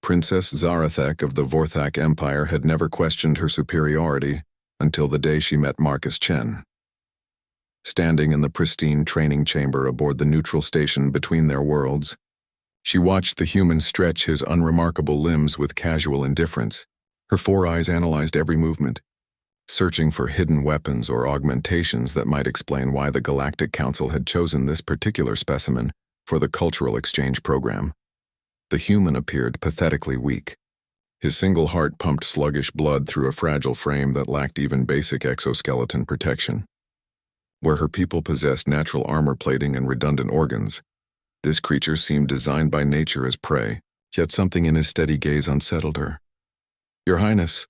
Princess Zarathek of the Vorthak Empire had never questioned her superiority until the day she met Marcus Chen. Standing in the pristine training chamber aboard the neutral station between their worlds, she watched the human stretch his unremarkable limbs with casual indifference. Her four eyes analyzed every movement, searching for hidden weapons or augmentations that might explain why the Galactic Council had chosen this particular specimen for the cultural exchange program. The human appeared pathetically weak. His single heart pumped sluggish blood through a fragile frame that lacked even basic exoskeleton protection. Where her people possessed natural armor plating and redundant organs, this creature seemed designed by nature as prey, yet something in his steady gaze unsettled her. "Your Highness,"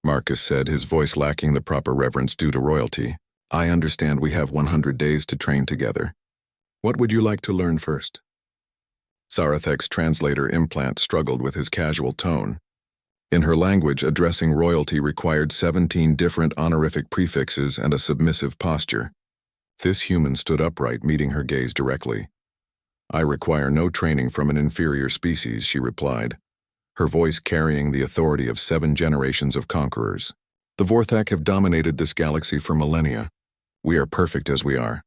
Marcus said, his voice lacking the proper reverence due to royalty, "I understand we have 100 days to train together. What would you like to learn first?" Zarathek's translator implant struggled with his casual tone. In her language, addressing royalty required 17 different honorific prefixes and a submissive posture. This human stood upright, meeting her gaze directly. "I require no training from an inferior species," she replied, her voice carrying the authority of 7 generations of conquerors. "The Vorthak have dominated this galaxy for millennia. We are perfect as we are."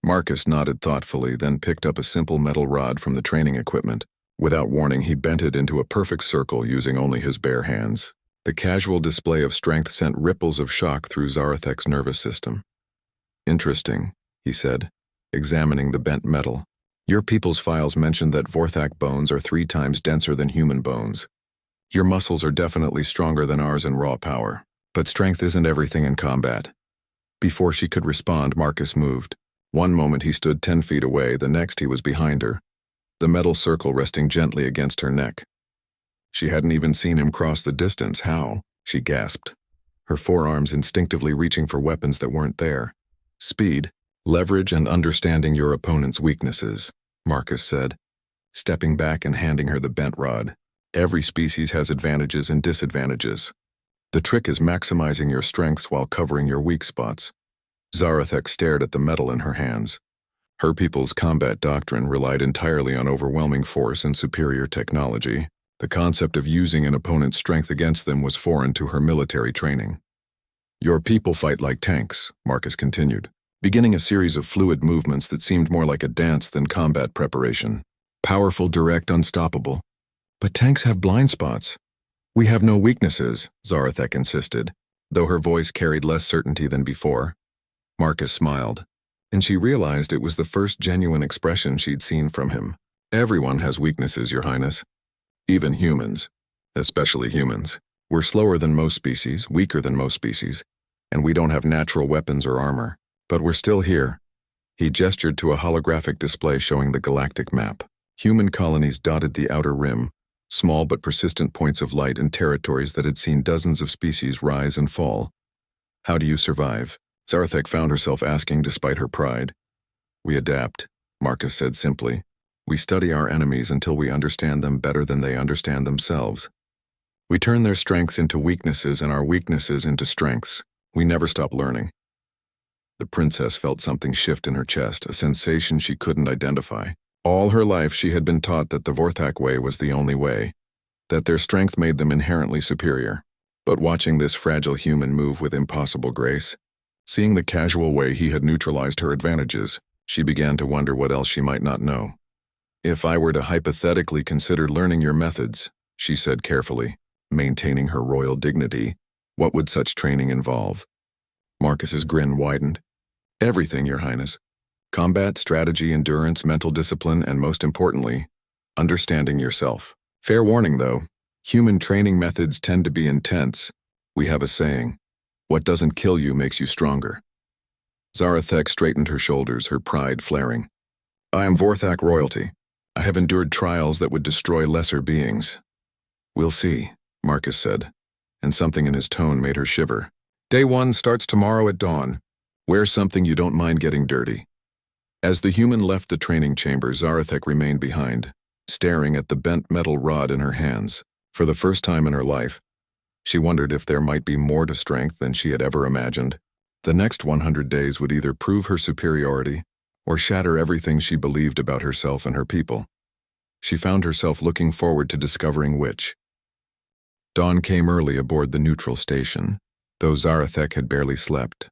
Marcus nodded thoughtfully, then picked up a simple metal rod from the training equipment. Without warning, he bent it into a perfect circle using only his bare hands. The casual display of strength sent ripples of shock through Zarathek's nervous system. "Interesting," he said, examining the bent metal. "Your people's files mention that Vorthak bones are 3 times denser than human bones. Your muscles are definitely stronger than ours in raw power. But strength isn't everything in combat." Before she could respond, Marcus moved. One moment he stood 10 feet away, the next he was behind her, the metal circle resting gently against her neck. She hadn't even seen him cross the distance. "How?" she gasped, her forearms instinctively reaching for weapons that weren't there. "Speed, leverage, and understanding your opponent's weaknesses," Marcus said, stepping back and handing her the bent rod. "Every species has advantages and disadvantages. The trick is maximizing your strengths while covering your weak spots." Zarathek stared at the metal in her hands. Her people's combat doctrine relied entirely on overwhelming force and superior technology. The concept of using an opponent's strength against them was foreign to her military training. "Your people fight like tanks," Marcus continued, beginning a series of fluid movements that seemed more like a dance than combat preparation. "Powerful, direct, unstoppable. But tanks have blind spots. We have no weaknesses," Zarathek insisted, though her voice carried less certainty than before. Marcus smiled, and she realized it was the first genuine expression she'd seen from him. "Everyone has weaknesses, Your Highness. Even humans. Especially humans. We're slower than most species, weaker than most species, and we don't have natural weapons or armor. But we're still here." He gestured to a holographic display showing the galactic map. Human colonies dotted the outer rim, small but persistent points of light in territories that had seen dozens of species rise and fall. "How do you survive?" Zarathek found herself asking despite her pride. "We adapt," Marcus said simply. "We study our enemies until we understand them better than they understand themselves. We turn their strengths into weaknesses and our weaknesses into strengths. We never stop learning." The princess felt something shift in her chest, a sensation she couldn't identify. All her life she had been taught that the Vorthak way was the only way, that their strength made them inherently superior. But watching this fragile human move with impossible grace, seeing the casual way he had neutralized her advantages, she began to wonder what else she might not know. "If I were to hypothetically consider learning your methods," she said carefully, maintaining her royal dignity, "what would such training involve?" Marcus's grin widened. "Everything, Your Highness. Combat, strategy, endurance, mental discipline, and most importantly, understanding yourself. Fair warning, though, human training methods tend to be intense. We have a saying, 'What doesn't kill you makes you stronger.'" Zarathek straightened her shoulders, her pride flaring. "I am Vorthak royalty. I have endured trials that would destroy lesser beings." "We'll see," Marcus said, and something in his tone made her shiver. "Day 1 starts tomorrow at dawn. Wear something you don't mind getting dirty." As the human left the training chamber, Zarathek remained behind, staring at the bent metal rod in her hands. For the first time in her life, she wondered if there might be more to strength than she had ever imagined. The next 100 days would either prove her superiority or shatter everything she believed about herself and her people. She found herself looking forward to discovering which. Dawn came early aboard the neutral station, though Zarathek had barely slept.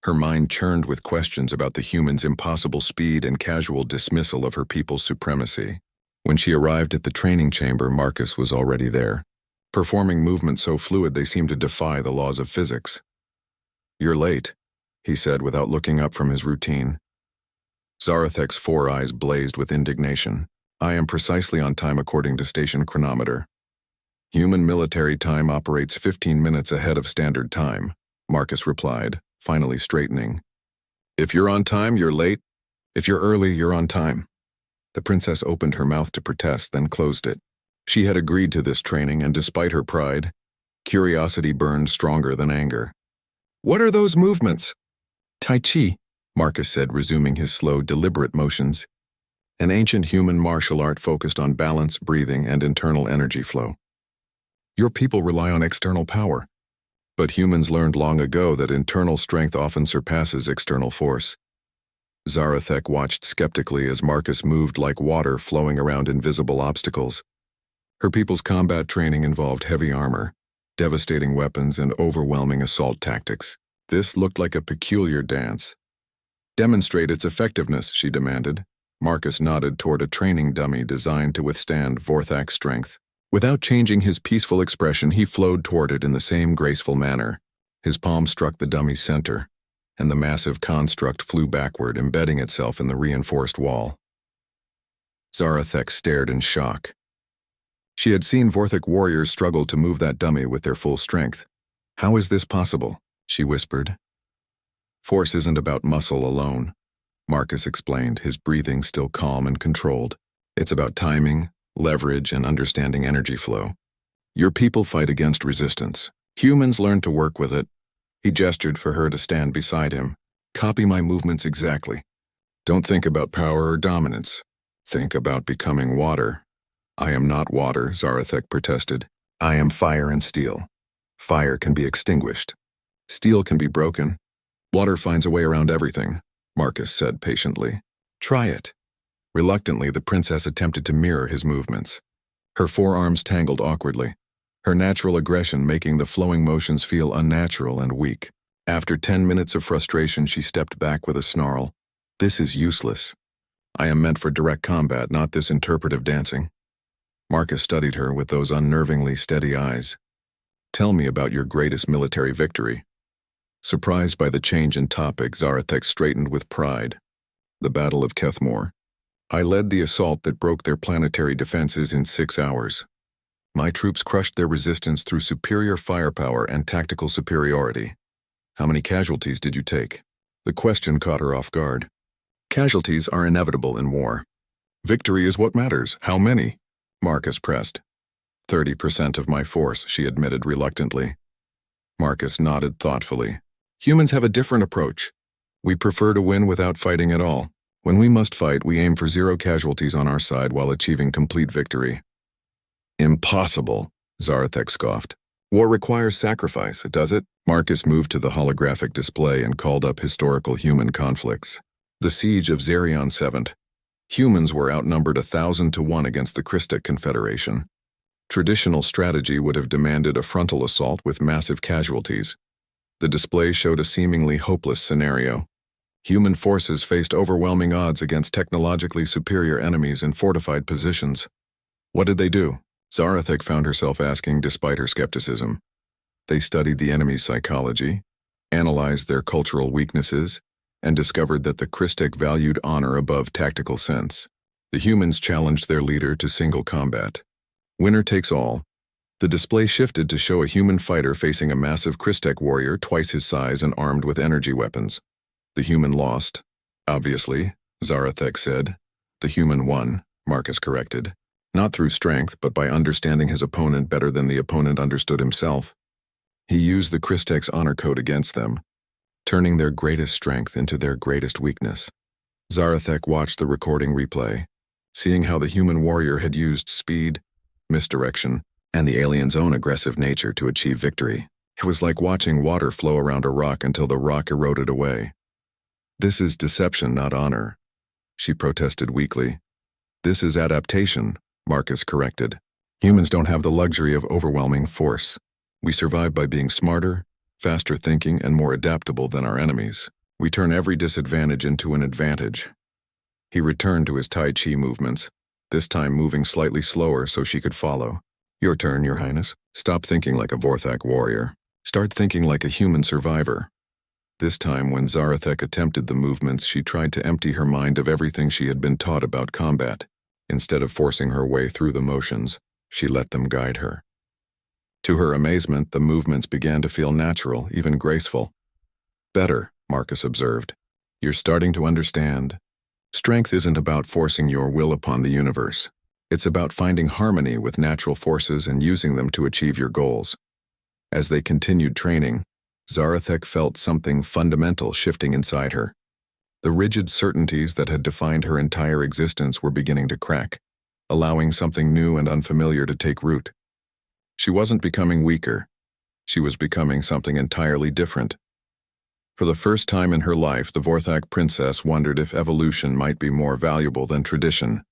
Her mind churned with questions about the humans' impossible speed and casual dismissal of her people's supremacy. When she arrived at the training chamber, Marcus was already there, performing movements so fluid they seemed to defy the laws of physics. "You're late," he said without looking up from his routine. Zarathek's 4 eyes blazed with indignation. "I am precisely on time according to station chronometer. Human military time operates 15 minutes ahead of standard time," Marcus replied, finally straightening. "If you're on time, you're late. If you're early, you're on time." The princess opened her mouth to protest, then closed it. She had agreed to this training, and despite her pride, curiosity burned stronger than anger. "What are those movements?" "Tai Chi," Marcus said, resuming his slow, deliberate motions. An ancient human martial art focused on balance, breathing, and internal energy flow. "Your people rely on external power. But humans learned long ago that internal strength often surpasses external force." Zarathek watched skeptically as Marcus moved like water flowing around invisible obstacles. Her people's combat training involved heavy armor, devastating weapons, and overwhelming assault tactics. This looked like a peculiar dance. "Demonstrate its effectiveness," she demanded. Marcus nodded toward a training dummy designed to withstand Vorthak's strength. Without changing his peaceful expression, he flowed toward it in the same graceful manner. His palm struck the dummy's center, and the massive construct flew backward, embedding itself in the reinforced wall. Zarathek stared in shock. She had seen Vorthak warriors struggle to move that dummy with their full strength. "How is this possible?" she whispered. "Force isn't about muscle alone," Marcus explained, his breathing still calm and controlled. "It's about timing, leverage, and understanding energy flow. Your people fight against resistance. Humans learn to work with it." He gestured for her to stand beside him. "Copy my movements exactly. Don't think about power or dominance. Think about becoming water." "I am not water," Zarathek protested. "I am fire and steel. Fire can be extinguished. Steel can be broken. Water finds a way around everything," Marcus said patiently. "Try it." Reluctantly, the princess attempted to mirror his movements. Her forearms tangled awkwardly, her natural aggression making the flowing motions feel unnatural and weak. After 10 minutes of frustration, she stepped back with a snarl. "This is useless. I am meant for direct combat, not this interpretive dancing." Marcus studied her with those unnervingly steady eyes. "Tell me about your greatest military victory." Surprised by the change in topic, Zarathek straightened with pride. "The Battle of Kethmore. I led the assault that broke their planetary defenses in 6 hours. My troops crushed their resistance through superior firepower and tactical superiority." "How many casualties did you take?" The question caught her off guard. "Casualties are inevitable in war. Victory is what matters. How many?" Marcus pressed. 30% of my force," she admitted reluctantly. Marcus nodded thoughtfully. "Humans have a different approach. We prefer to win without fighting at all. When we must fight, we aim for 0 casualties on our side while achieving complete victory." "Impossible," Zarathek scoffed. "War requires sacrifice, does it?" Marcus moved to the holographic display and called up historical human conflicts. The siege of Zerion 7th. Humans were outnumbered 1,000 to 1 against the Christic Confederation. Traditional strategy would have demanded a frontal assault with massive casualties. The display showed a seemingly hopeless scenario. Human forces faced overwhelming odds against technologically superior enemies in fortified positions. What did they do? Zarathek found herself asking despite her skepticism. They studied the enemy's psychology, analyzed their cultural weaknesses, and discovered that the Christic valued honor above tactical sense. The humans challenged their leader to single combat. Winner takes all. The display shifted to show a human fighter facing a massive Christic warrior twice his size and armed with energy weapons. The human lost. "Obviously," Zarathek said. "The human won," Marcus corrected. "Not through strength, but by understanding his opponent better than the opponent understood himself. He used the Christek's honor code against them, turning their greatest strength into their greatest weakness." Zarathek watched the recording replay, seeing how the human warrior had used speed, misdirection, and the alien's own aggressive nature to achieve victory. It was like watching water flow around a rock until the rock eroded away. "This is deception, not honor," she protested weakly. "This is adaptation, Marcus corrected. Humans don't have the luxury of overwhelming force. We survive by being smarter, faster thinking, and more adaptable than our enemies. We turn every disadvantage into an advantage. He returned to his Tai Chi movements, this time moving slightly slower so she could follow. Your turn, Your Highness. Stop thinking like a Vorthak warrior. Start thinking like a human survivor. This time, when Zarathek attempted the movements, she tried to empty her mind of everything she had been taught about combat. Instead of forcing her way through the motions, she let them guide her. To her amazement, the movements began to feel natural, even graceful. Better, Marcus observed. You're starting to understand. Strength isn't about forcing your will upon the universe. It's about finding harmony with natural forces and using them to achieve your goals. As they continued training, Zarathek felt something fundamental shifting inside her. The rigid certainties that had defined her entire existence were beginning to crack, allowing something new and unfamiliar to take root. She wasn't becoming weaker. She was becoming something entirely different. For the first time in her life, the Vorthak princess wondered if evolution might be more valuable than tradition.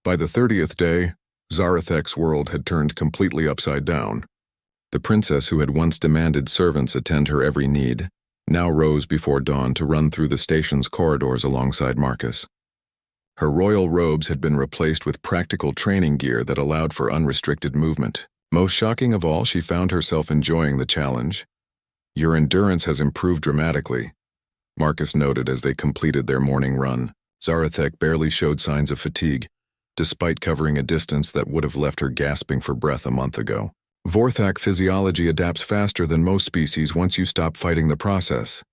By the 30th day, Zarathek's world had turned completely upside down. The princess who had once demanded servants attend her every need, now rose before dawn to run through the station's corridors alongside Marcus. Her royal robes had been replaced with practical training gear that allowed for unrestricted movement. Most shocking of all, she found herself enjoying the challenge. Your endurance has improved dramatically, Marcus noted as they completed their morning run. Zarathek barely showed signs of fatigue, despite covering a distance that would have left her gasping for breath a month ago. Vorthak physiology adapts faster than most species once you stop fighting the process.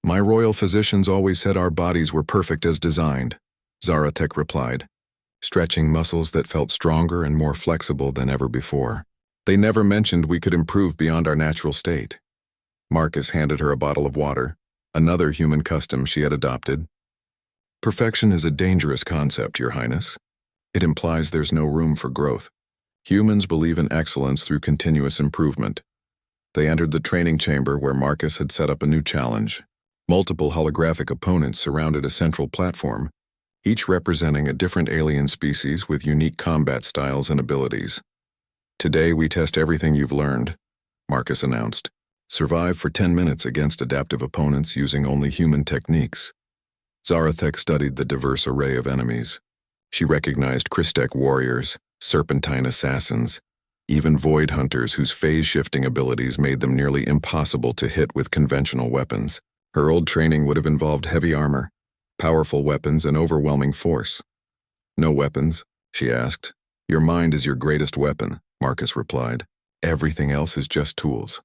My royal physicians always said our bodies were perfect as designed, Zarathek replied, stretching muscles that felt stronger and more flexible than ever before. They never mentioned we could improve beyond our natural state. Marcus handed her a bottle of water, another human custom she had adopted. Perfection is a dangerous concept, Your Highness. It implies there's no room for growth. Humans believe in excellence through continuous improvement. They entered the training chamber where Marcus had set up a new challenge. Multiple holographic opponents surrounded a central platform, each representing a different alien species with unique combat styles and abilities. Today we test everything you've learned, Marcus announced. Survive for 10 minutes against adaptive opponents using only human techniques. Zarathek studied the diverse array of enemies. She recognized Christek warriors, serpentine assassins, even void hunters whose phase-shifting abilities made them nearly impossible to hit with conventional weapons. Her old training would have involved heavy armor, powerful weapons, and overwhelming force. No weapons? She asked. Your mind is your greatest weapon, Marcus replied. Everything else is just tools.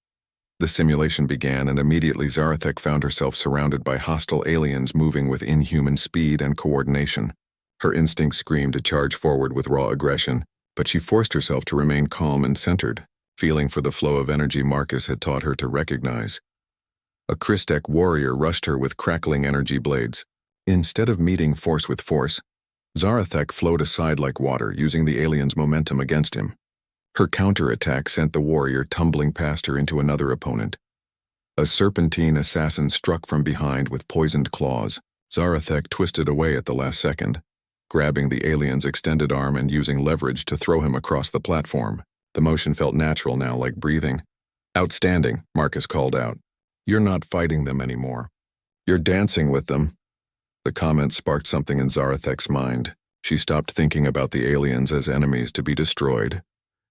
The simulation began, and immediately Zarathek found herself surrounded by hostile aliens moving with inhuman speed and coordination. Her instincts screamed to charge forward with raw aggression, but she forced herself to remain calm and centered, feeling for the flow of energy Marcus had taught her to recognize. A Christek warrior rushed her with crackling energy blades. Instead of meeting force with force, Zarathek flowed aside like water, using the alien's momentum against him. Her counterattack sent the warrior tumbling past her into another opponent. A serpentine assassin struck from behind with poisoned claws. Zarathek twisted away at the last second, grabbing the alien's extended arm and using leverage to throw him across the platform. The motion felt natural now, like breathing. Outstanding, Marcus called out. You're not fighting them anymore. You're dancing with them. The comment sparked something in Zarathek's mind. She stopped thinking about the aliens as enemies to be destroyed,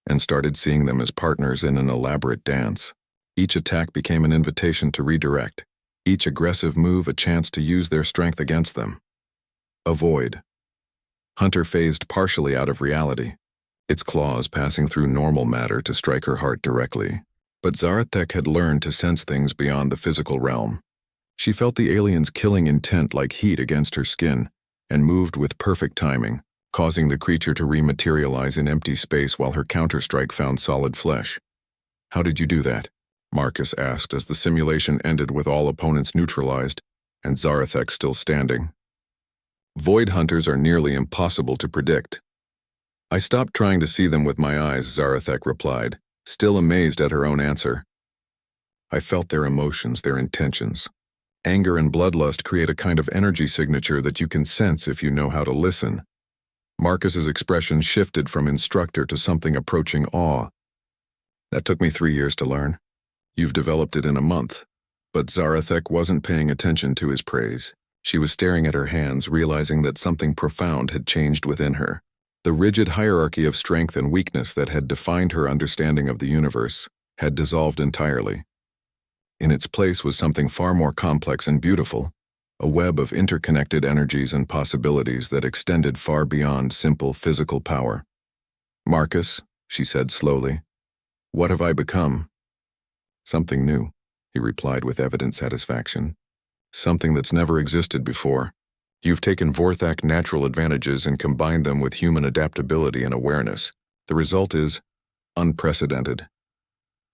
and started seeing them as partners in an elaborate dance. Each attack became an invitation to redirect, each aggressive move a chance to use their strength against them. Avoid. Hunter phased partially out of reality, its claws passing through normal matter to strike her heart directly. But Zarathek had learned to sense things beyond the physical realm. She felt the alien's killing intent like heat against her skin, and moved with perfect timing, causing the creature to rematerialize in empty space while her counterstrike found solid flesh. How did you do that? Marcus asked as the simulation ended with all opponents neutralized, and Zarathek still standing. Void hunters are nearly impossible to predict. I stopped trying to see them with my eyes, Zarathek replied, still amazed at her own answer. I felt their emotions, their intentions. Anger and bloodlust create a kind of energy signature that you can sense if you know how to listen. Marcus's expression shifted from instructor to something approaching awe. That took me 3 years to learn. You've developed it in a month. But Zarathek wasn't paying attention to his praise. She was staring at her hands, realizing that something profound had changed within her. The rigid hierarchy of strength and weakness that had defined her understanding of the universe had dissolved entirely. In its place was something far more complex and beautiful, a web of interconnected energies and possibilities that extended far beyond simple physical power. "Marcus," she said slowly, "what have I become?" "Something new," he replied with evident satisfaction. "Something that's never existed before. You've taken Vorthak natural advantages and combined them with human adaptability and awareness. The result is unprecedented."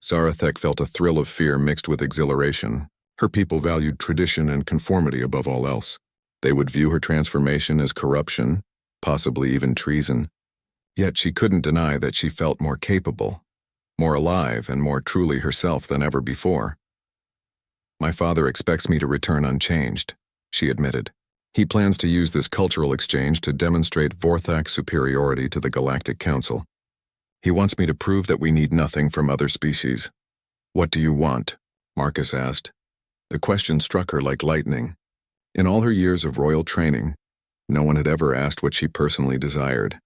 Zarathek felt a thrill of fear mixed with exhilaration. Her people valued tradition and conformity above all else. They would view her transformation as corruption, possibly even treason. Yet she couldn't deny that she felt more capable, more alive, and more truly herself than ever before. "My father expects me to return unchanged," she admitted. "He plans to use this cultural exchange to demonstrate Vorthak's superiority to the Galactic Council. He wants me to prove that we need nothing from other species." "What do you want?" Marcus asked. The question struck her like lightning. In all her years of royal training, no one had ever asked what she personally desired.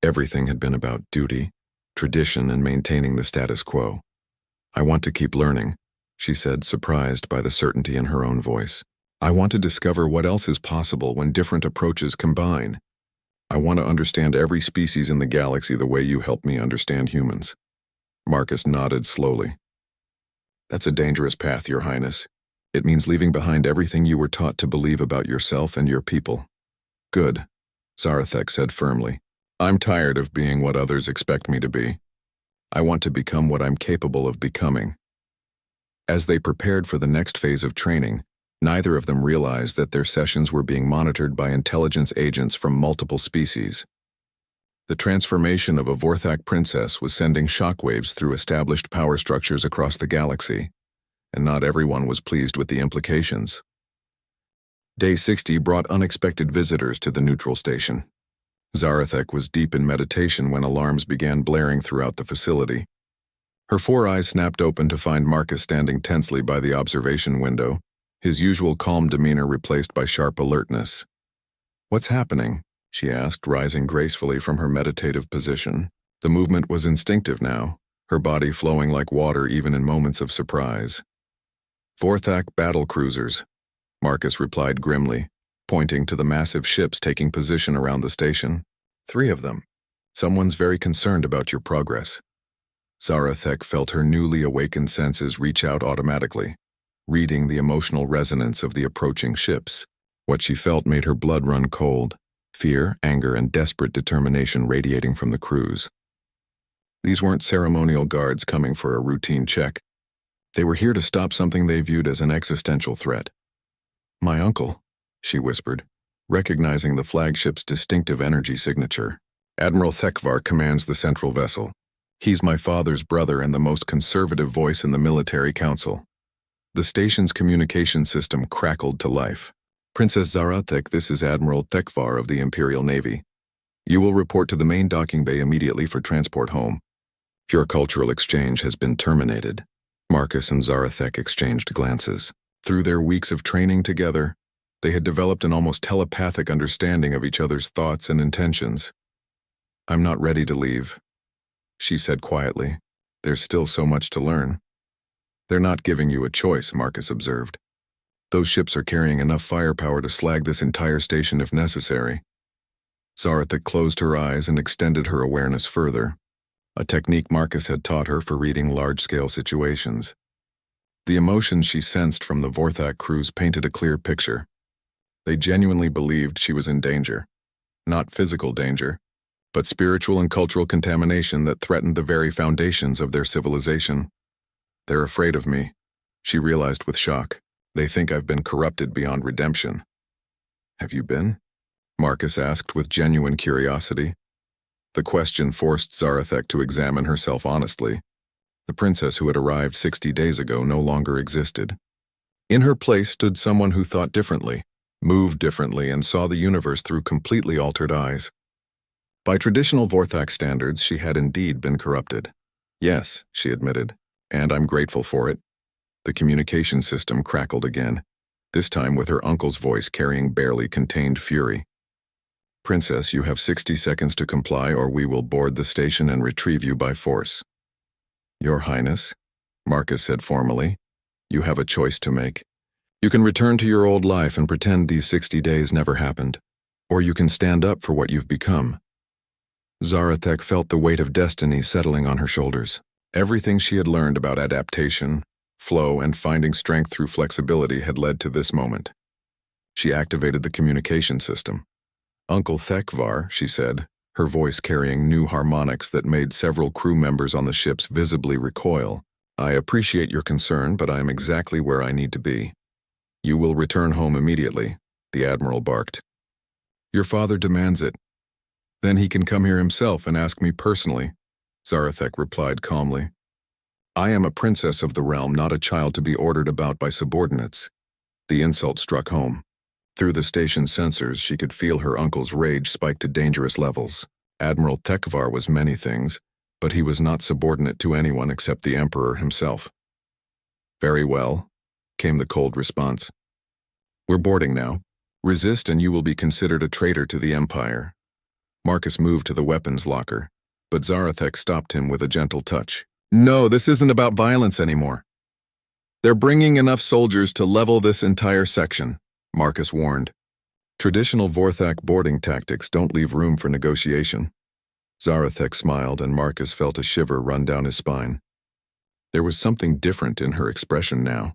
Everything had been about duty, tradition, and maintaining the status quo. "I want to keep learning," she said, surprised by the certainty in her own voice. "I want to discover what else is possible when different approaches combine. I want to understand every species in the galaxy the way you helped me understand humans." Marcus nodded slowly. "That's a dangerous path, Your Highness. It means leaving behind everything you were taught to believe about yourself and your people." "Good," Zarathek said firmly. "I'm tired of being what others expect me to be. I want to become what I'm capable of becoming." As they prepared for the next phase of training, neither of them realized that their sessions were being monitored by intelligence agents from multiple species. The transformation of a Vorthak princess was sending shockwaves through established power structures across the galaxy, and not everyone was pleased with the implications. Day 60 brought unexpected visitors to the neutral station. Zarathek was deep in meditation when alarms began blaring throughout the facility. Her 4 eyes snapped open to find Marcus standing tensely by the observation window, his usual calm demeanor replaced by sharp alertness. "What's happening?" she asked, rising gracefully from her meditative position. The movement was instinctive now, her body flowing like water even in moments of surprise. "Vorthak battle cruisers," Marcus replied grimly, pointing to the massive ships taking position around the station. "3 of them. Someone's very concerned about your progress." Zarathek felt her newly awakened senses reach out automatically, reading the emotional resonance of the approaching ships. What she felt made her blood run cold, fear, anger, and desperate determination radiating from the crews. These weren't ceremonial guards coming for a routine check. They were here to stop something they viewed as an existential threat. "My uncle," she whispered, recognizing the flagship's distinctive energy signature. "Admiral Thekvar commands the central vessel. He's my father's brother and the most conservative voice in the military council." The station's communication system crackled to life. "Princess Zarathek, this is Admiral Thekvar of the Imperial Navy. You will report to the main docking bay immediately for transport home. Your cultural exchange has been terminated." Marcus and Zarathek exchanged glances. Through their weeks of training together, they had developed an almost telepathic understanding of each other's thoughts and intentions. "I'm not ready to leave," she said quietly. "There's still so much to learn." "They're not giving you a choice," Marcus observed. "Those ships are carrying enough firepower to slag this entire station if necessary." Zarathek closed her eyes and extended her awareness further, a technique Marcus had taught her for reading large-scale situations. The emotions she sensed from the Vorthak crews painted a clear picture. They genuinely believed she was in danger. Not physical danger, but spiritual and cultural contamination that threatened the very foundations of their civilization. "They're afraid of me," she realized with shock. "They think I've been corrupted beyond redemption." "Have you been?" Marcus asked with genuine curiosity. The question forced Zarathek to examine herself honestly. The princess who had arrived 60 days ago no longer existed. In her place stood someone who thought differently, moved differently, and saw the universe through completely altered eyes. By traditional Vorthak standards, she had indeed been corrupted. Yes, she admitted, and I'm grateful for it. The communication system crackled again, this time with her uncle's voice carrying barely contained fury. Princess, you have 60 seconds to comply or we will board the station and retrieve you by force. Your Highness, Marcus said formally, you have a choice to make. You can return to your old life and pretend these 60 days never happened, or you can stand up for what you've become. Zarathek felt the weight of destiny settling on her shoulders. Everything she had learned about adaptation, flow, and finding strength through flexibility had led to this moment. She activated the communication system. Uncle Thekvar, she said, her voice carrying new harmonics that made several crew members on the ships visibly recoil. I appreciate your concern, but I am exactly where I need to be. You will return home immediately, the Admiral barked. Your father demands it. Then he can come here himself and ask me personally, Zarathek replied calmly. I am a princess of the realm, not a child to be ordered about by subordinates. The insult struck home. Through the station's sensors, she could feel her uncle's rage spike to dangerous levels. Admiral Thekvar was many things, but he was not subordinate to anyone except the Emperor himself. Very well, came the cold response. We're boarding now. Resist and you will be considered a traitor to the Empire. Marcus moved to the weapons locker, but Zarathek stopped him with a gentle touch. No, this isn't about violence anymore. They're bringing enough soldiers to level this entire section, Marcus warned. Traditional Vorthak boarding tactics don't leave room for negotiation. Zarathek smiled and Marcus felt a shiver run down his spine. There was something different in her expression now,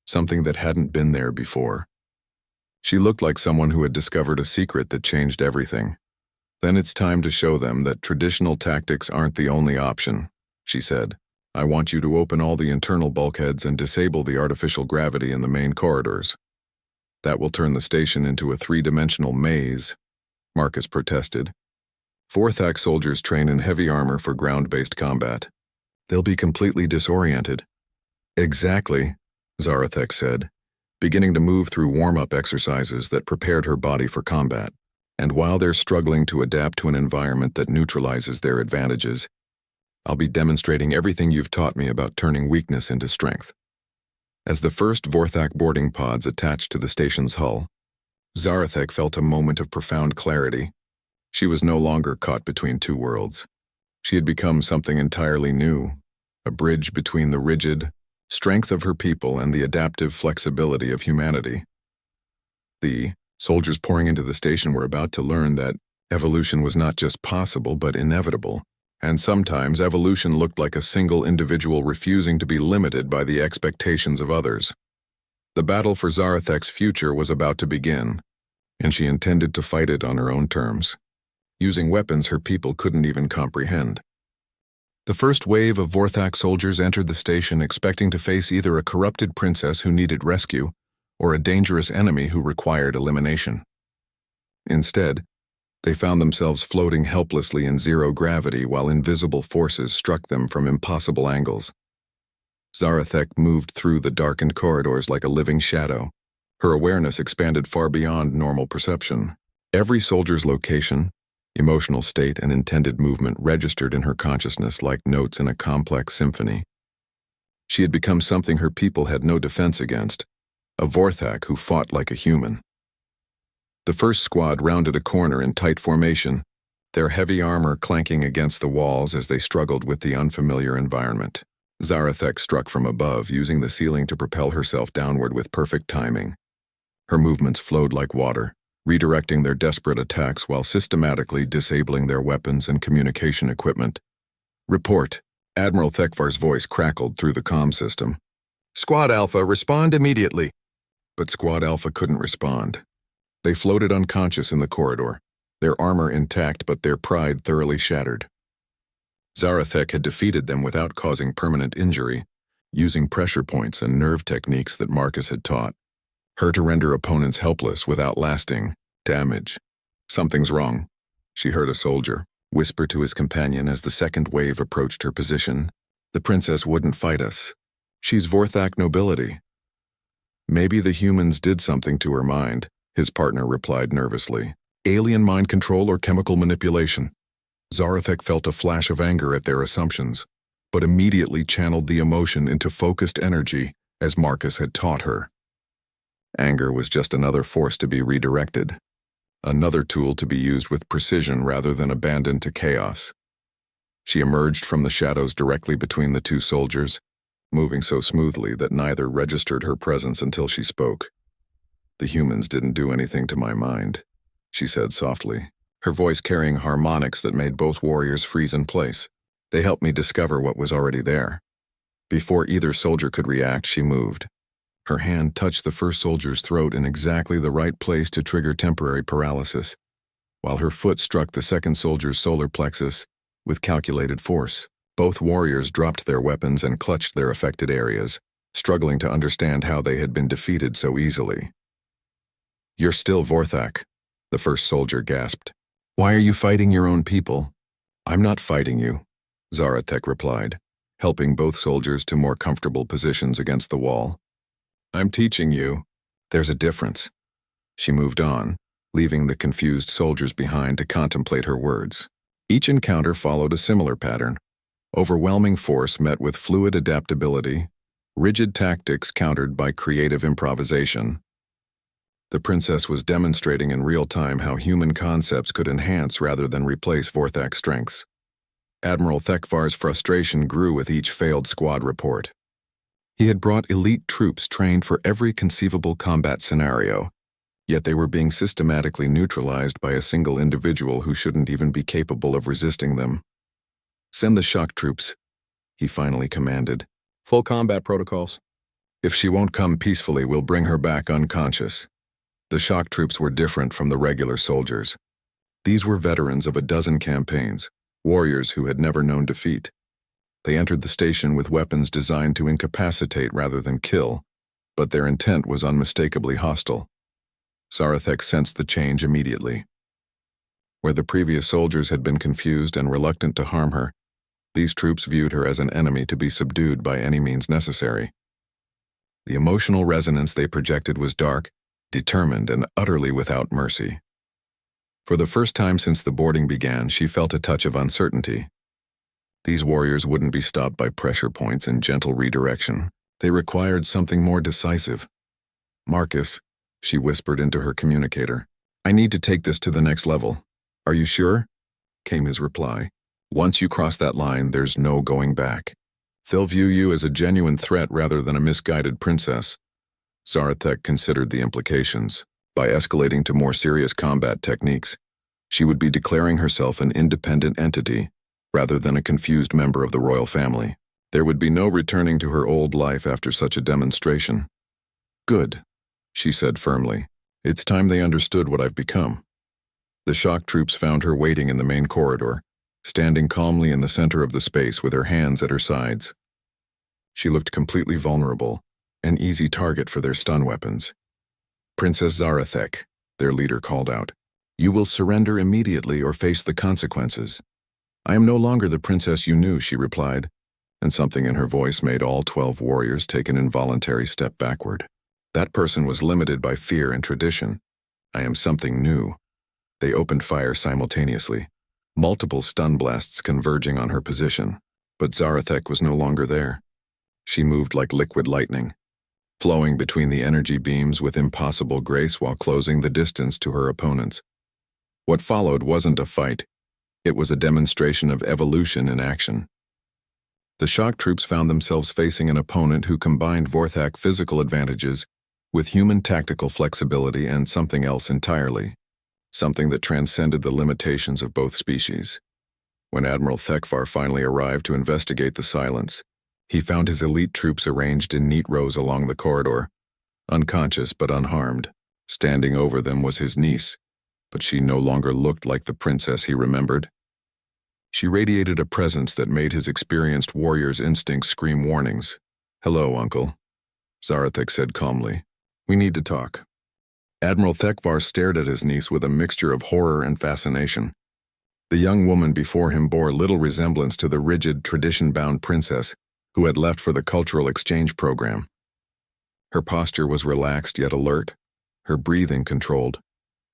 something that hadn't been there before. She looked like someone who had discovered a secret that changed everything. Then it's time to show them that traditional tactics aren't the only option, she said. I want you to open all the internal bulkheads and disable the artificial gravity in the main corridors. That will turn the station into a three-dimensional maze, Marcus protested. Vorthak soldiers train in heavy armor for ground-based combat. They'll be completely disoriented. Exactly, Zarathek said, beginning to move through warm-up exercises that prepared her body for combat. And while they're struggling to adapt to an environment that neutralizes their advantages, I'll be demonstrating everything you've taught me about turning weakness into strength. As the first Vorthak boarding pods attached to the station's hull, Zarathek felt a moment of profound clarity. She was no longer caught between two worlds. She had become something entirely new, a bridge between the rigid strength of her people and the adaptive flexibility of humanity. The soldiers pouring into the station were about to learn that evolution was not just possible but inevitable, and sometimes evolution looked like a single individual refusing to be limited by the expectations of others. The battle for Zarathek's future was about to begin, and she intended to fight it on her own terms, using weapons her people couldn't even comprehend. The first wave of Vorthak soldiers entered the station expecting to face either a corrupted princess who needed rescue or a dangerous enemy who required elimination. Instead, they found themselves floating helplessly in zero gravity while invisible forces struck them from impossible angles. Zarathek moved through the darkened corridors like a living shadow. Her awareness expanded far beyond normal perception. Every soldier's location, emotional state, and intended movement registered in her consciousness like notes in a complex symphony. She had become something her people had no defense against, a Vorthak who fought like a human. The first squad rounded a corner in tight formation, their heavy armor clanking against the walls as they struggled with the unfamiliar environment. Zarathek struck from above, using the ceiling to propel herself downward with perfect timing. Her movements flowed like water, redirecting their desperate attacks while systematically disabling their weapons and communication equipment. Report. Admiral Thekvar's voice crackled through the comm system. Squad Alpha, respond immediately. But Squad Alpha couldn't respond. They floated unconscious in the corridor, their armor intact but their pride thoroughly shattered. Zarathek had defeated them without causing permanent injury, using pressure points and nerve techniques that Marcus had taught. Her to render opponents helpless without lasting damage. Something's wrong, she heard a soldier whisper to his companion as the second wave approached her position. The princess wouldn't fight us. She's Vorthak nobility. Maybe the humans did something to her mind, his partner replied nervously. Alien mind control or chemical manipulation. Zarathek felt a flash of anger at their assumptions, but immediately channeled the emotion into focused energy, as Marcus had taught her. Anger was just another force to be redirected, another tool to be used with precision rather than abandoned to chaos. She emerged from the shadows directly between the two soldiers, moving so smoothly that neither registered her presence until she spoke. "The humans didn't do anything to my mind," she said softly, her voice carrying harmonics that made both warriors freeze in place. "They helped me discover what was already there." Before either soldier could react, she moved. Her hand touched the first soldier's throat in exactly the right place to trigger temporary paralysis, while her foot struck the second soldier's solar plexus with calculated force. Both warriors dropped their weapons and clutched their affected areas, struggling to understand how they had been defeated so easily. "You're still Vorthak," the first soldier gasped. "Why are you fighting your own people?" "I'm not fighting you," Zarathek replied, helping both soldiers to more comfortable positions against the wall. "I'm teaching you. There's a difference." She moved on, leaving the confused soldiers behind to contemplate her words. Each encounter followed a similar pattern. Overwhelming force met with fluid adaptability, rigid tactics countered by creative improvisation. The princess was demonstrating in real time how human concepts could enhance rather than replace Vorthak's strengths. Admiral Thekvar's frustration grew with each failed squad report. He had brought elite troops trained for every conceivable combat scenario, yet they were being systematically neutralized by a single individual who shouldn't even be capable of resisting them. "Send the shock troops," he finally commanded. "Full combat protocols." "If she won't come peacefully, we'll bring her back unconscious." The shock troops were different from the regular soldiers. These were veterans of a dozen campaigns, warriors who had never known defeat. They entered the station with weapons designed to incapacitate rather than kill, but their intent was unmistakably hostile. Zarathek sensed the change immediately. Where the previous soldiers had been confused and reluctant to harm her, these troops viewed her as an enemy to be subdued by any means necessary. The emotional resonance they projected was dark, determined, and utterly without mercy. For the first time since the boarding began, she felt a touch of uncertainty. These warriors wouldn't be stopped by pressure points and gentle redirection. They required something more decisive. "Marcus," she whispered into her communicator, "I need to take this to the next level." "Are you sure?" came his reply. "Once you cross that line, there's no going back. They'll view you as a genuine threat rather than a misguided princess." Zarathek considered the implications. By escalating to more serious combat techniques, she would be declaring herself an independent entity, rather than a confused member of the royal family. There would be no returning to her old life after such a demonstration. "Good," she said firmly. "It's time they understood what I've become." The shock troops found her waiting in the main corridor, standing calmly in the center of the space with her hands at her sides. She looked completely vulnerable, an easy target for their stun weapons. "Princess Zarathek," their leader called out, "you will surrender immediately or face the consequences." "I am no longer the princess you knew," she replied, and something in her voice made all 12 warriors take an involuntary step backward. That person was limited by fear and tradition. "I am something new." They opened fire simultaneously, multiple stun blasts converging on her position, but Zarathek was no longer there. She moved like liquid lightning, flowing between the energy beams with impossible grace while closing the distance to her opponents. What followed wasn't a fight. It was a demonstration of evolution in action. The shock troops found themselves facing an opponent who combined Vorthak physical advantages with human tactical flexibility and something else entirely, something that transcended the limitations of both species. When Admiral Thekvar finally arrived to investigate the silence, he found his elite troops arranged in neat rows along the corridor, unconscious but unharmed. Standing over them was his niece, but she no longer looked like the princess he remembered. She radiated a presence that made his experienced warrior's instincts scream warnings. "Hello, Uncle," Zarathek said calmly. "We need to talk." Admiral Thekvar stared at his niece with a mixture of horror and fascination. The young woman before him bore little resemblance to the rigid, tradition-bound princess who had left for the cultural exchange program. Her posture was relaxed yet alert, her breathing controlled,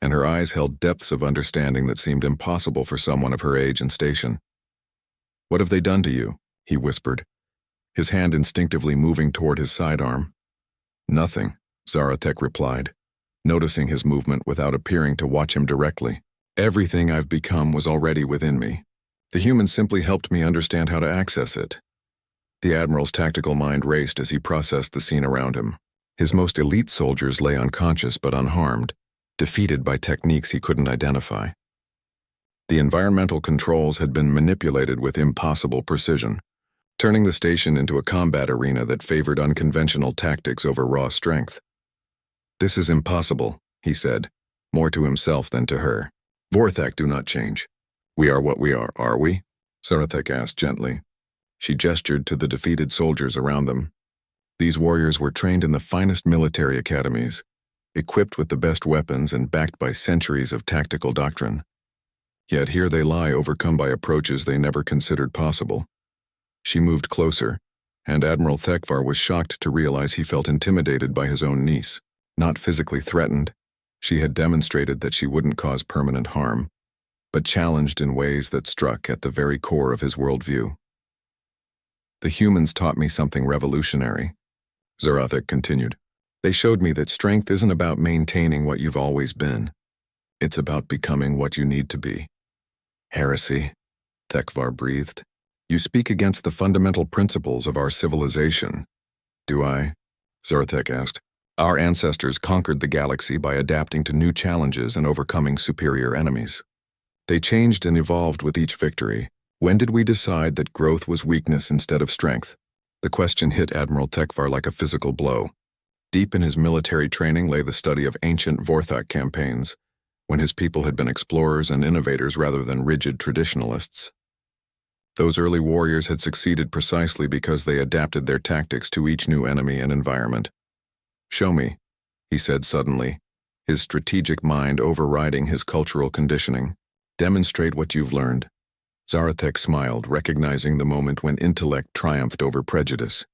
and her eyes held depths of understanding that seemed impossible for someone of her age and station. "What have they done to you?" he whispered, his hand instinctively moving toward his sidearm. "Nothing," Zarathek replied, noticing his movement without appearing to watch him directly. "Everything I've become was already within me. The humans simply helped me understand how to access it." The Admiral's tactical mind raced as he processed the scene around him. His most elite soldiers lay unconscious but unharmed, defeated by techniques he couldn't identify. The environmental controls had been manipulated with impossible precision, turning the station into a combat arena that favored unconventional tactics over raw strength. "This is impossible," he said, more to himself than to her. "Vorthak do not change. We are what we are we?" Zarathek asked gently. She gestured to the defeated soldiers around them. These warriors were trained in the finest military academies, equipped with the best weapons and backed by centuries of tactical doctrine. Yet here they lie, overcome by approaches they never considered possible. She moved closer, and Admiral Thekvar was shocked to realize he felt intimidated by his own niece. Not physically threatened, she had demonstrated that she wouldn't cause permanent harm, but challenged in ways that struck at the very core of his worldview. "The humans taught me something revolutionary," Zarathek continued. "They showed me that strength isn't about maintaining what you've always been. It's about becoming what you need to be." "Heresy," Thekvar breathed. "You speak against the fundamental principles of our civilization." "Do I?" Zarathek asked. "Our ancestors conquered the galaxy by adapting to new challenges and overcoming superior enemies. They changed and evolved with each victory. When did we decide that growth was weakness instead of strength?" The question hit Admiral Thekvar like a physical blow. Deep in his military training lay the study of ancient Vorthak campaigns, when his people had been explorers and innovators rather than rigid traditionalists. Those early warriors had succeeded precisely because they adapted their tactics to each new enemy and environment. "Show me," he said suddenly, his strategic mind overriding his cultural conditioning. "Demonstrate what you've learned." Zarathek smiled, recognizing the moment when intellect triumphed over prejudice.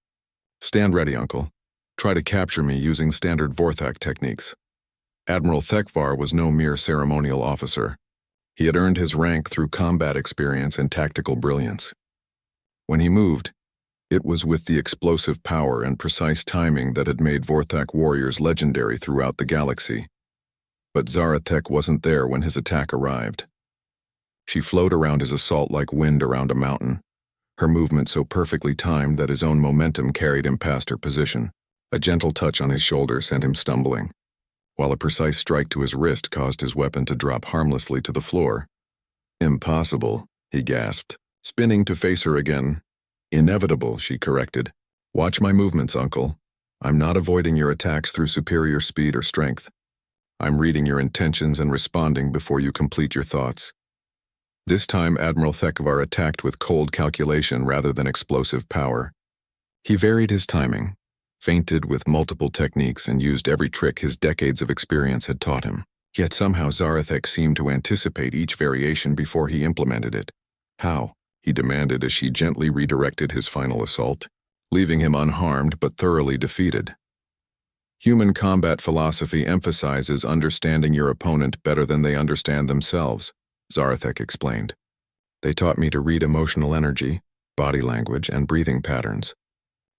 "Stand ready, Uncle. Try to capture me using standard Vorthak techniques." Admiral Thekvar was no mere ceremonial officer. He had earned his rank through combat experience and tactical brilliance. When he moved, it was with the explosive power and precise timing that had made Vorthak warriors legendary throughout the galaxy. But Zarathek wasn't there when his attack arrived. She flowed around his assault like wind around a mountain, her movement so perfectly timed that his own momentum carried him past her position. A gentle touch on his shoulder sent him stumbling, while a precise strike to his wrist caused his weapon to drop harmlessly to the floor. "Impossible," he gasped, spinning to face her again. "Inevitable," she corrected. "Watch my movements, Uncle. I'm not avoiding your attacks through superior speed or strength. I'm reading your intentions and responding before you complete your thoughts." This time Admiral Thekvar attacked with cold calculation rather than explosive power. He varied his timing, feinted with multiple techniques, and used every trick his decades of experience had taught him. Yet somehow Zarathek seemed to anticipate each variation before he implemented it. "How?" he demanded as she gently redirected his final assault, leaving him unharmed but thoroughly defeated. Human combat philosophy emphasizes understanding your opponent better than they understand themselves, Zarathek explained. "They taught me to read emotional energy, body language, and breathing patterns.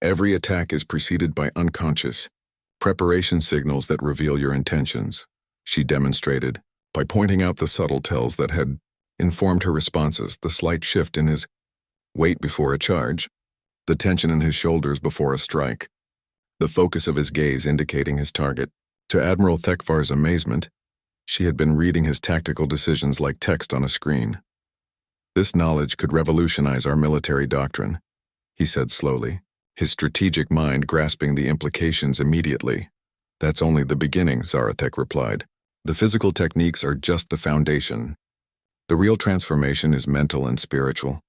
Every attack is preceded by unconscious preparation signals that reveal your intentions," she demonstrated, by pointing out the subtle tells that had informed her responses, the slight shift in his weight before a charge, the tension in his shoulders before a strike, the focus of his gaze indicating his target. To Admiral Thekvar's amazement, she had been reading his tactical decisions like text on a screen. "This knowledge could revolutionize our military doctrine," he said slowly, his strategic mind grasping the implications immediately. "That's only the beginning," Zarathek replied. "The physical techniques are just the foundation. The real transformation is mental and spiritual.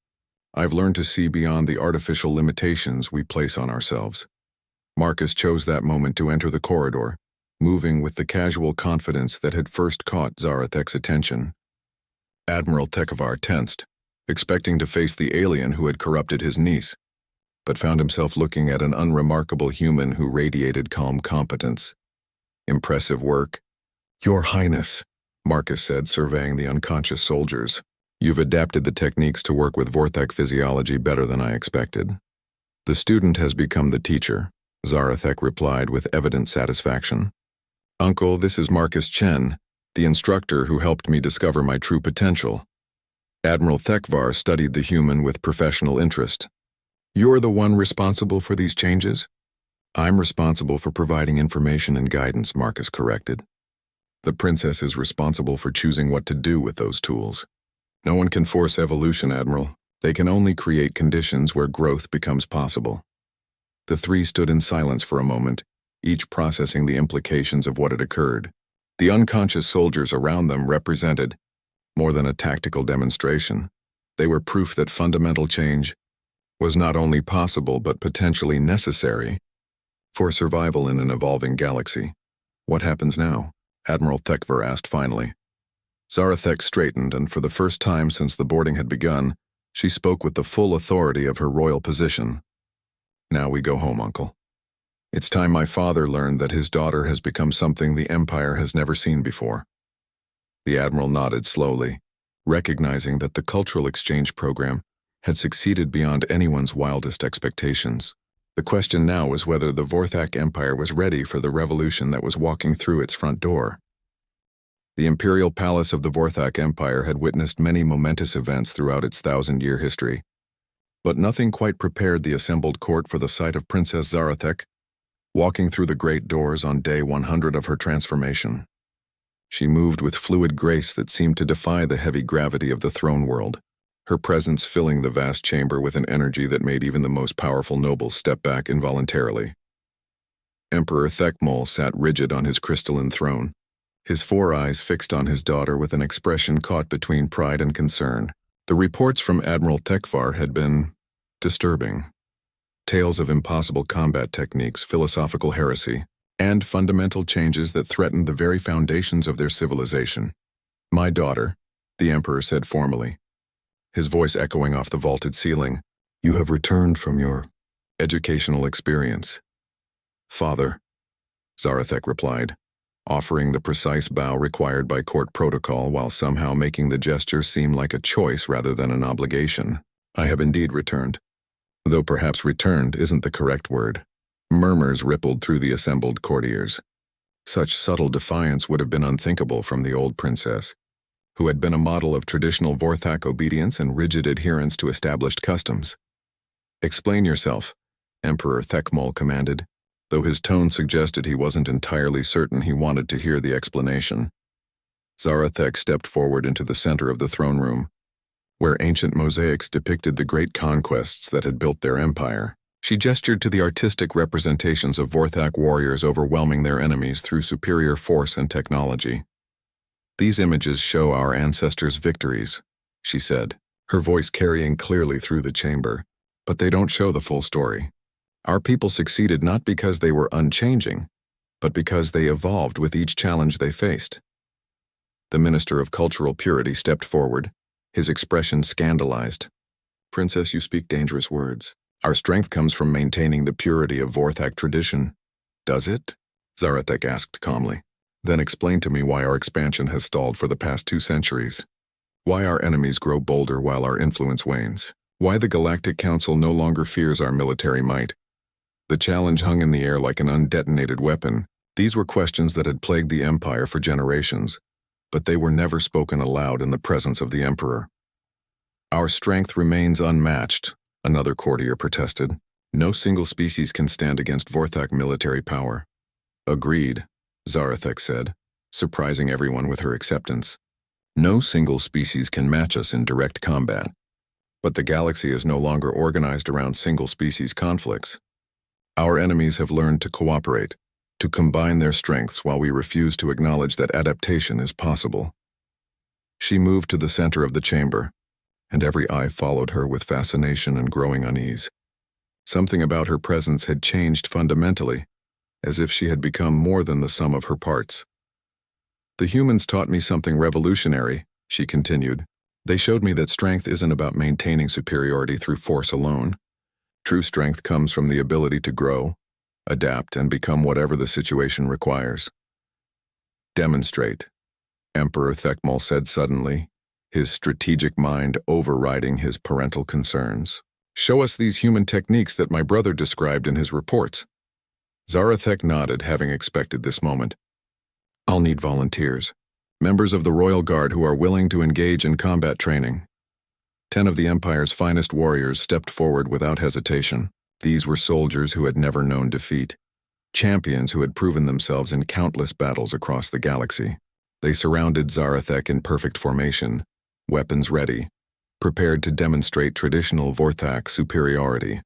I've learned to see beyond the artificial limitations we place on ourselves." Marcus chose that moment to enter the corridor, moving with the casual confidence that had first caught Zarathek's attention. Admiral Thekvar tensed, expecting to face the alien who had corrupted his niece, but found himself looking at an unremarkable human who radiated calm competence. "Impressive work." "Your Highness," Marcus said, surveying the unconscious soldiers. You've adapted the techniques to work with Vorthak physiology better than I expected. The student has become the teacher, Zarathek replied with evident satisfaction. Uncle, this is Marcus Chen, the instructor who helped me discover my true potential. Admiral Thekvar studied the human with professional interest. You're the one responsible for these changes? I'm responsible for providing information and guidance, Marcus corrected. The princess is responsible for choosing what to do with those tools. No one can force evolution, Admiral. They can only create conditions where growth becomes possible. The three stood in silence for a moment, each processing the implications of what had occurred. The unconscious soldiers around them represented more than a tactical demonstration. They were proof that fundamental change was not only possible but potentially necessary for survival in an evolving galaxy. What happens now? Admiral Thekvar asked finally. Zarathek straightened, and for the first time since the boarding had begun, she spoke with the full authority of her royal position. Now we go home, Uncle. It's time my father learned that his daughter has become something the Empire has never seen before. The Admiral nodded slowly, recognizing that the cultural exchange program had succeeded beyond anyone's wildest expectations. The question now was whether the Vorthak Empire was ready for the revolution that was walking through its front door. The imperial palace of the Vorthak Empire had witnessed many momentous events throughout its 1,000-year history, but nothing quite prepared the assembled court for the sight of Princess Zarathek walking through the great doors on day 100 of her transformation. She moved with fluid grace that seemed to defy the heavy gravity of the throne world, her presence filling the vast chamber with an energy that made even the most powerful nobles step back involuntarily. Emperor Thekmol sat rigid on his crystalline throne, his four eyes fixed on his daughter with an expression caught between pride and concern. The reports from Admiral Thekvar had been disturbing. Tales of impossible combat techniques, philosophical heresy, and fundamental changes that threatened the very foundations of their civilization. My daughter, the Emperor said formally, his voice echoing off the vaulted ceiling, you have returned from your educational experience. Father, Zarathek replied, offering the precise bow required by court protocol while somehow making the gesture seem like a choice rather than an obligation. I have indeed returned, though perhaps returned isn't the correct word. Murmurs rippled through the assembled courtiers. Such subtle defiance would have been unthinkable from the old princess, who had been a model of traditional Vorthak obedience and rigid adherence to established customs. Explain yourself, Emperor Thekmol commanded, though his tone suggested he wasn't entirely certain he wanted to hear the explanation. Zarathek stepped forward into the center of the throne room, where ancient mosaics depicted the great conquests that had built their empire. She gestured to the artistic representations of Vorthak warriors overwhelming their enemies through superior force and technology. These images show our ancestors' victories, she said, her voice carrying clearly through the chamber, but they don't show the full story. Our people succeeded not because they were unchanging, but because they evolved with each challenge they faced. The Minister of Cultural Purity stepped forward, his expression scandalized. Princess, you speak dangerous words. Our strength comes from maintaining the purity of Vorthak tradition. Does it? Zarathek asked calmly. Then explain to me why our expansion has stalled for the past 2 centuries. Why our enemies grow bolder while our influence wanes. Why the Galactic Council no longer fears our military might. The challenge hung in the air like an undetonated weapon. These were questions that had plagued the Empire for generations, but they were never spoken aloud in the presence of the Emperor. Our strength remains unmatched, another courtier protested. No single species can stand against Vorthak military power. Agreed, Zarathek said, surprising everyone with her acceptance. No single species can match us in direct combat. But the galaxy is no longer organized around single-species conflicts. Our enemies have learned to cooperate, to combine their strengths while we refuse to acknowledge that adaptation is possible. She moved to the center of the chamber, and every eye followed her with fascination and growing unease. Something about her presence had changed fundamentally, as if she had become more than the sum of her parts. The humans taught me something revolutionary, she continued. They showed me that strength isn't about maintaining superiority through force alone. True strength comes from the ability to grow, adapt, and become whatever the situation requires. Demonstrate, Emperor Thekmal said suddenly, his strategic mind overriding his parental concerns. Show us these human techniques that my brother described in his reports. Zarathek nodded, having expected this moment. I'll need volunteers, members of the Royal Guard who are willing to engage in combat training. 10 of the Empire's finest warriors stepped forward without hesitation. These were soldiers who had never known defeat, champions who had proven themselves in countless battles across the galaxy. They surrounded Zarathek in perfect formation, weapons ready, prepared to demonstrate traditional Vorthak superiority.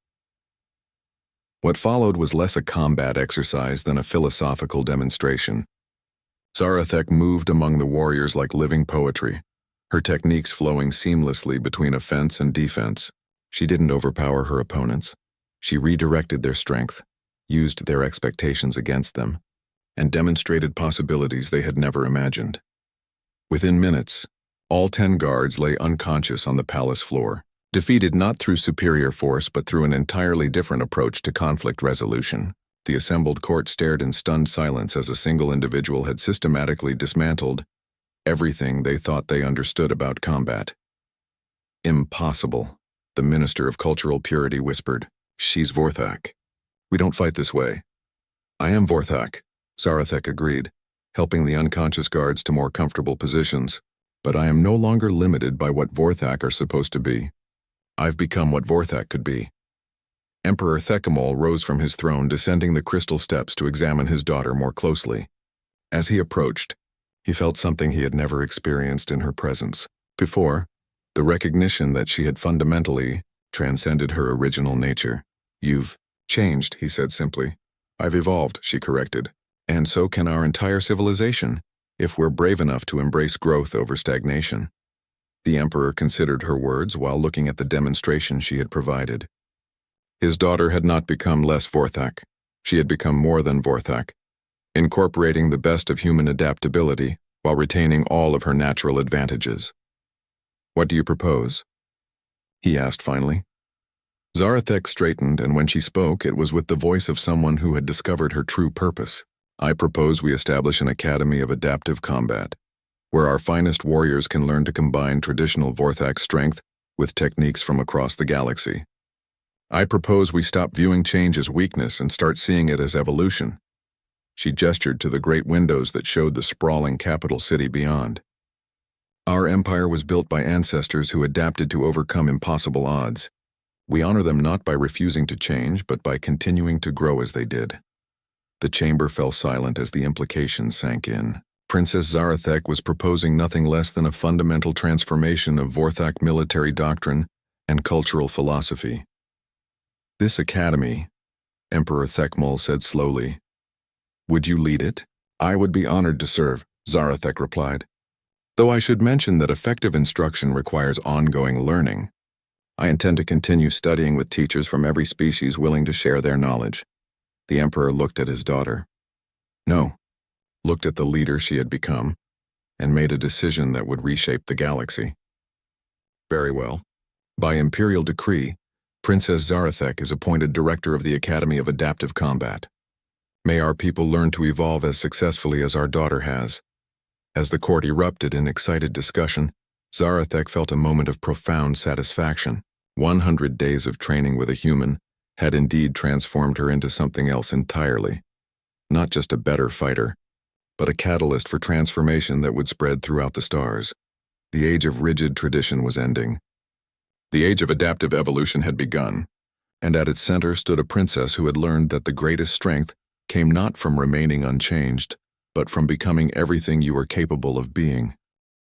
What followed was less a combat exercise than a philosophical demonstration. Zarathek moved among the warriors like living poetry, her techniques flowing seamlessly between offense and defense. She didn't overpower her opponents. She redirected their strength, used their expectations against them, and demonstrated possibilities they had never imagined. Within minutes, all 10 guards lay unconscious on the palace floor, defeated not through superior force but through an entirely different approach to conflict resolution. The assembled court stared in stunned silence as a single individual had systematically dismantled everything they thought they understood about combat. Impossible, the Minister of Cultural Purity whispered. She's Vorthak. We don't fight this way. I am Vorthak, Zarathek agreed, helping the unconscious guards to more comfortable positions. But I am no longer limited by what Vorthak are supposed to be. I've become what Vorthak could be. Emperor Thekmal rose from his throne, descending the crystal steps to examine his daughter more closely. As he approached, he felt something he had never experienced in her presence before, the recognition that she had fundamentally transcended her original nature. You've changed, he said simply. I've evolved, she corrected. And so can our entire civilization, if we're brave enough to embrace growth over stagnation. The Emperor considered her words while looking at the demonstration she had provided. His daughter had not become less Vorthak. She had become more than Vorthak, incorporating the best of human adaptability while retaining all of her natural advantages. What do you propose? He asked finally. Zarathek straightened, and when she spoke, it was with the voice of someone who had discovered her true purpose. I propose we establish an academy of adaptive combat, where our finest warriors can learn to combine traditional Vorthak strength with techniques from across the galaxy. I propose we stop viewing change as weakness and start seeing it as evolution. She gestured to the great windows that showed the sprawling capital city beyond. Our empire was built by ancestors who adapted to overcome impossible odds. We honor them not by refusing to change, but by continuing to grow as they did. The chamber fell silent as the implications sank in. Princess Zarathek was proposing nothing less than a fundamental transformation of Vorthak military doctrine and cultural philosophy. This academy, Emperor Thekmal said slowly. Would you lead it? I would be honored to serve, Zarathek replied. Though I should mention that effective instruction requires ongoing learning. I intend to continue studying with teachers from every species willing to share their knowledge. The Emperor looked at his daughter. No, looked at the leader she had become, and made a decision that would reshape the galaxy. Very well. By imperial decree, Princess Zarathek is appointed director of the Academy of Adaptive Combat. May our people learn to evolve as successfully as our daughter has. As the court erupted in excited discussion, Zarathek felt a moment of profound satisfaction. 100 days of training with a human had indeed transformed her into something else entirely. Not just a better fighter, but a catalyst for transformation that would spread throughout the stars. The age of rigid tradition was ending. The age of adaptive evolution had begun, and at its center stood a princess who had learned that the greatest strength came not from remaining unchanged, but from becoming everything you were capable of being.